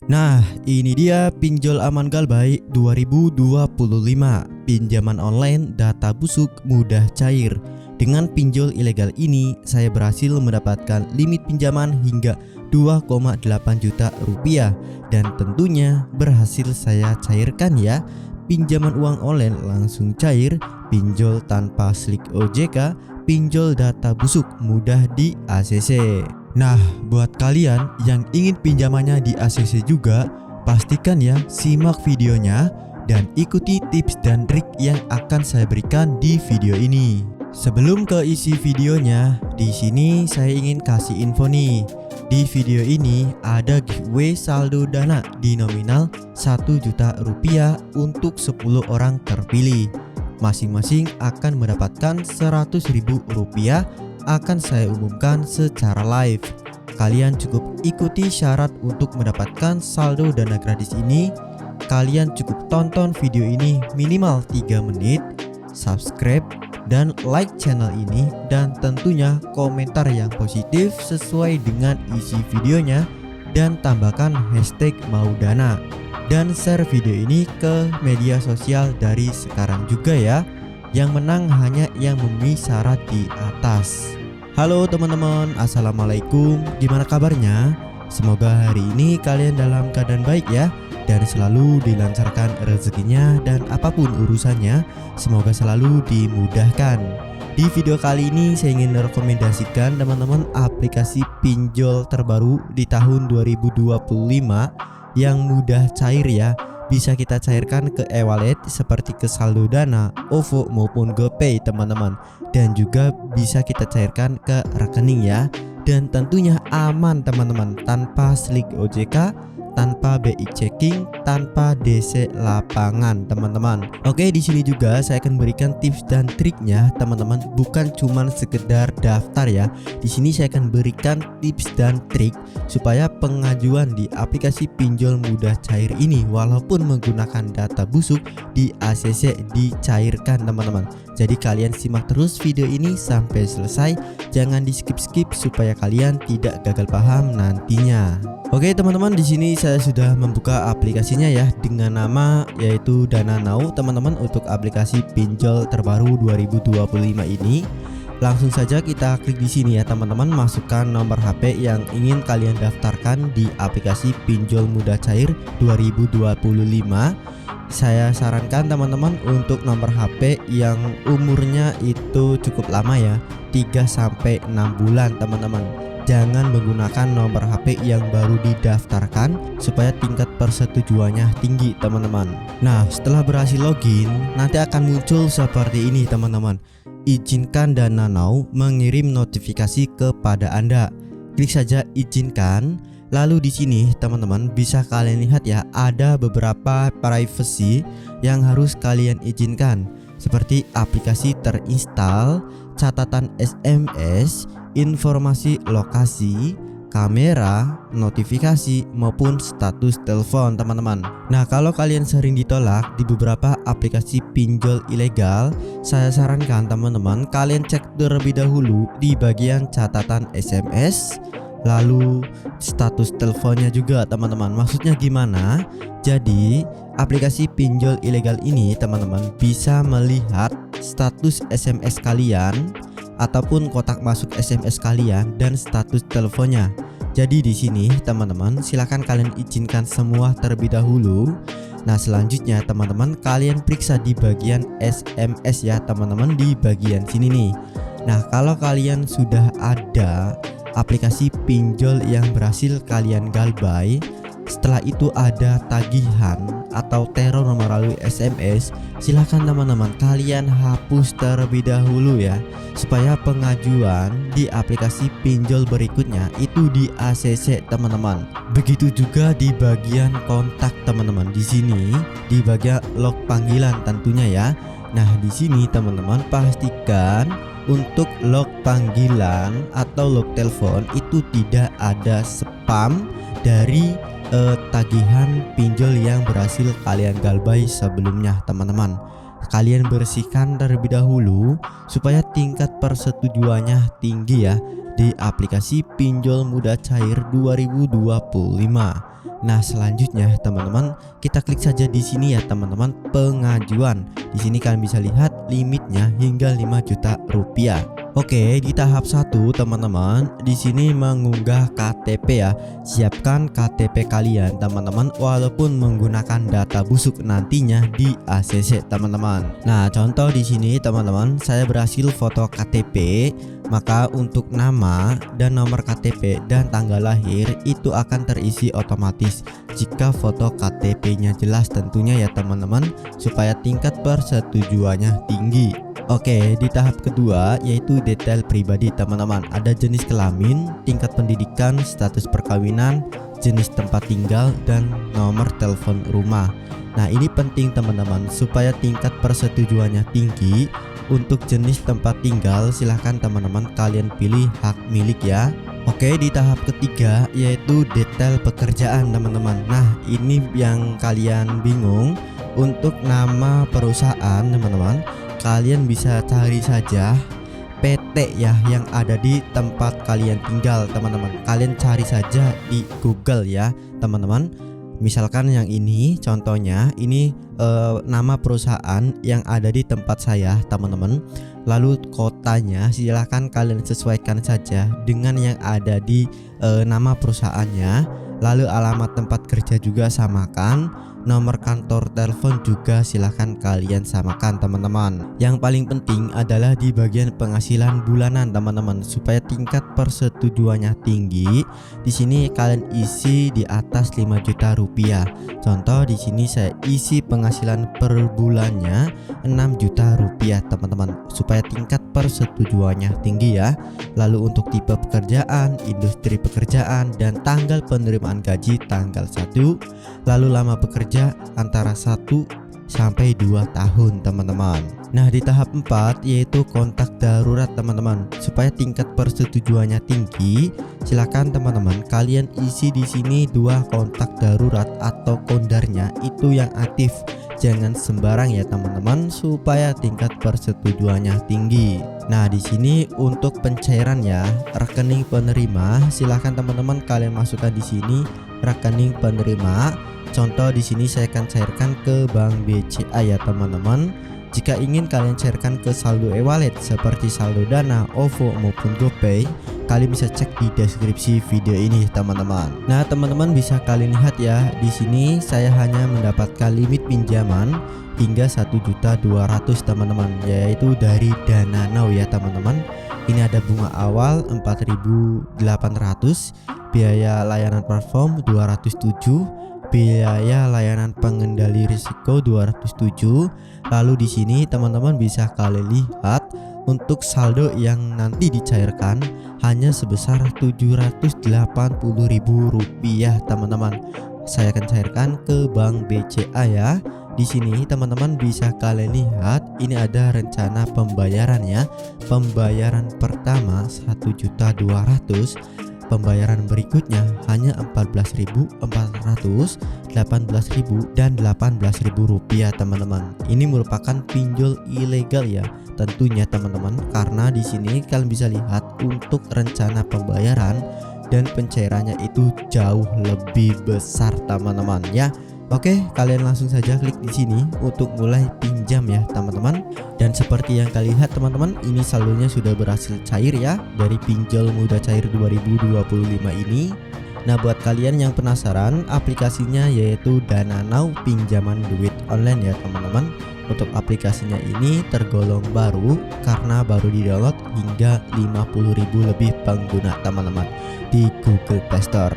Nah, ini dia pinjol aman Galbay 2025. Pinjaman online data busuk mudah cair. Dengan pinjol ilegal ini, saya berhasil mendapatkan limit pinjaman hingga 2,8 juta rupiah. Dan tentunya berhasil saya cairkan ya. Pinjaman uang online langsung cair, pinjol tanpa slik OJK, pinjol data busuk mudah di ACC. Nah, buat kalian yang ingin pinjamannya di ACC juga, pastikan ya simak videonya dan ikuti tips dan trik yang akan saya berikan di video ini. Sebelum ke isi videonya, di sini saya ingin kasih info nih. Di video ini ada giveaway saldo dana di nominal 1 juta rupiah untuk 10 orang terpilih. Masing-masing akan mendapatkan 100.000 rupiah, akan saya umumkan secara live. Kalian cukup ikuti syarat untuk mendapatkan saldo dana gratis ini. Kalian cukup tonton video ini minimal 3 menit, subscribe dan like channel ini, dan tentunya komentar yang positif sesuai dengan isi videonya, dan tambahkan hashtag maudana, dan share video ini ke media sosial dari sekarang juga ya. Yang menang hanya yang memenuhi syarat di atas. Halo teman-teman, assalamualaikum. Gimana kabarnya? Semoga hari ini kalian dalam keadaan baik ya, dan selalu dilancarkan rezekinya, dan apapun urusannya semoga selalu dimudahkan. Di video kali ini saya ingin merekomendasikan teman-teman aplikasi pinjol terbaru di tahun 2025 yang mudah cair ya. Bisa kita cairkan ke e-wallet seperti ke saldo dana, OVO maupun GoPay teman-teman, dan juga bisa kita cairkan ke rekening ya. Dan tentunya aman teman-teman, tanpa slik OJK, tanpa BI checking, tanpa DC lapangan teman-teman. Oke, di sini juga saya akan berikan tips dan triknya teman-teman, bukan cuman sekedar daftar ya. Di sini saya akan berikan tips dan trik supaya pengajuan di aplikasi pinjol mudah cair ini walaupun menggunakan data busuk di ACC dicairkan teman-teman. Jadi kalian simak terus video ini sampai selesai, jangan di skip-skip supaya kalian tidak gagal paham nantinya. Oke teman-teman, di sini saya sudah membuka aplikasinya ya dengan nama yaitu Dana Now teman-teman, untuk aplikasi pinjol terbaru 2025 ini. Langsung saja kita klik di sini ya teman-teman, masukkan nomor HP yang ingin kalian daftarkan di aplikasi pinjol mudah cair 2025. Saya sarankan teman-teman untuk nomor HP yang umurnya itu cukup lama ya, 3-6 bulan teman-teman. Jangan menggunakan nomor HP yang baru didaftarkan supaya tingkat persetujuannya tinggi teman-teman. Nah, setelah berhasil login, nanti akan muncul seperti ini teman-teman. Izinkan Dana Now mengirim notifikasi kepada Anda. Klik saja izinkan. Lalu di sini teman-teman bisa kalian lihat ya, ada beberapa privacy yang harus kalian izinkan, seperti aplikasi terinstall, catatan SMS, informasi lokasi, kamera, notifikasi maupun status telepon teman-teman. Nah, kalau kalian sering ditolak di beberapa aplikasi pinjol ilegal, saya sarankan teman-teman kalian cek terlebih dahulu di bagian catatan SMS, lalu status teleponnya juga teman-teman. Maksudnya gimana? Jadi aplikasi pinjol ilegal ini teman-teman bisa melihat status SMS kalian ataupun kotak masuk SMS kalian dan status teleponnya. Jadi di sini teman-teman silakan kalian izinkan semua terlebih dahulu. Nah, selanjutnya teman-teman kalian periksa di bagian SMS ya teman-teman, di bagian sini nih. Nah, kalau kalian sudah ada aplikasi pinjol yang berhasil kalian galbay, setelah itu ada tagihan atau teror melalui SMS, silahkan teman-teman kalian hapus terlebih dahulu ya, supaya pengajuan di aplikasi pinjol berikutnya itu di ACC teman-teman. Begitu juga di bagian kontak teman-teman, di sini di bagian log panggilan tentunya ya. Nah, di sini teman-teman pastikan untuk log panggilan atau log telepon itu tidak ada spam dari tagihan pinjol yang berhasil kalian galbay sebelumnya teman-teman. Kalian bersihkan terlebih dahulu supaya tingkat persetujuannya tinggi ya di aplikasi pinjol mudah cair 2025. Nah, selanjutnya teman-teman, kita klik saja di sini ya teman-teman, pengajuan. Di sini kalian bisa lihat limitnya hingga 5 juta rupiah. Oke, di tahap 1 teman-teman, di sini mengunggah KTP ya. Siapkan KTP kalian teman-teman, walaupun menggunakan data busuk nantinya di ACC teman-teman. Nah, contoh di sini teman-teman, saya berhasil foto KTP, maka untuk nama dan nomor KTP dan tanggal lahir itu akan terisi otomatis jika foto KTP-nya jelas tentunya ya teman-teman, supaya tingkat persetujuannya tinggi. Oke, di tahap kedua yaitu detail pribadi teman-teman. Ada jenis kelamin, tingkat pendidikan, status perkawinan, jenis tempat tinggal, dan nomor telepon rumah. Nah, ini penting teman-teman supaya tingkat persetujuannya tinggi. Untuk jenis tempat tinggal silahkan teman-teman kalian pilih hak milik ya. Oke, di tahap ketiga yaitu detail pekerjaan teman-teman. Nah, ini yang kalian bingung. Untuk nama perusahaan teman-teman, kalian bisa cari saja PT ya yang ada di tempat kalian tinggal teman-teman. Kalian cari saja di Google ya teman-teman. Misalkan yang ini contohnya, ini nama perusahaan yang ada di tempat saya teman-teman. Lalu kotanya silahkan kalian sesuaikan saja dengan yang ada di nama perusahaannya. Lalu alamat tempat kerja juga samakan. Nomor kantor telepon juga silahkan kalian samakan teman-teman. Yang paling penting adalah di bagian penghasilan bulanan teman-teman, supaya tingkat persetujuannya tinggi. Di sini kalian isi di atas 5 juta rupiah. Contoh di sini saya isi penghasilan per bulannya 6 juta rupiah teman-teman, supaya tingkat persetujuannya tinggi ya. Lalu untuk tipe pekerjaan, industri pekerjaan, dan tanggal penerimaan gaji tanggal 1. Lalu lama bekerja antara 1 sampai 2 tahun teman-teman. Nah, di tahap 4 yaitu kontak darurat teman-teman. Supaya tingkat persetujuannya tinggi, silakan teman-teman kalian isi di sini 2 kontak darurat atau kondarnya itu yang aktif. Jangan sembarang ya teman-teman, supaya tingkat persetujuannya tinggi. Nah, di sini untuk pencairan ya, rekening penerima, silahkan teman-teman kalian masukkan di sini rekening penerima. Contoh di sini saya akan cairkan ke Bank BCA ya teman-teman. Jika ingin kalian cairkan ke saldo e-wallet seperti saldo Dana, OVO maupun GoPay, kalian bisa cek di deskripsi video ini teman-teman. Nah, teman-teman bisa kalian lihat ya, di sini saya hanya mendapatkan limit pinjaman hingga 1.200.000 teman-teman, yaitu dari Dana Now ya teman-teman. Ini ada bunga awal 4.800, biaya layanan platform 207, biaya layanan pengendali risiko 207. Lalu di sini teman-teman bisa kalian lihat untuk saldo yang nanti dicairkan hanya sebesar 780.000 rupiah teman-teman. Saya akan cairkan ke Bank BCA ya. Di sini teman-teman bisa kalian lihat ini ada rencana pembayaran ya. Pembayaran pertama 1.200.000. Pembayaran berikutnya hanya 14.400, 18.000 dan 18.000 rupiah teman-teman. Ini merupakan pinjol ilegal ya tentunya teman-teman, karena di sini kalian bisa lihat untuk rencana pembayaran dan pencairannya itu jauh lebih besar teman-teman ya. Oke, kalian langsung saja klik di sini untuk mulai pinjam ya teman-teman. Dan seperti yang kalian lihat teman-teman, ini saldonya sudah berhasil cair ya dari pinjol mudah cair 2025 ini. Nah, buat kalian yang penasaran, aplikasinya yaitu Dana Now pinjaman duit online ya teman-teman. Untuk aplikasinya ini tergolong baru karena baru di-download hingga 50.000 lebih pengguna teman-teman di Google Play Store.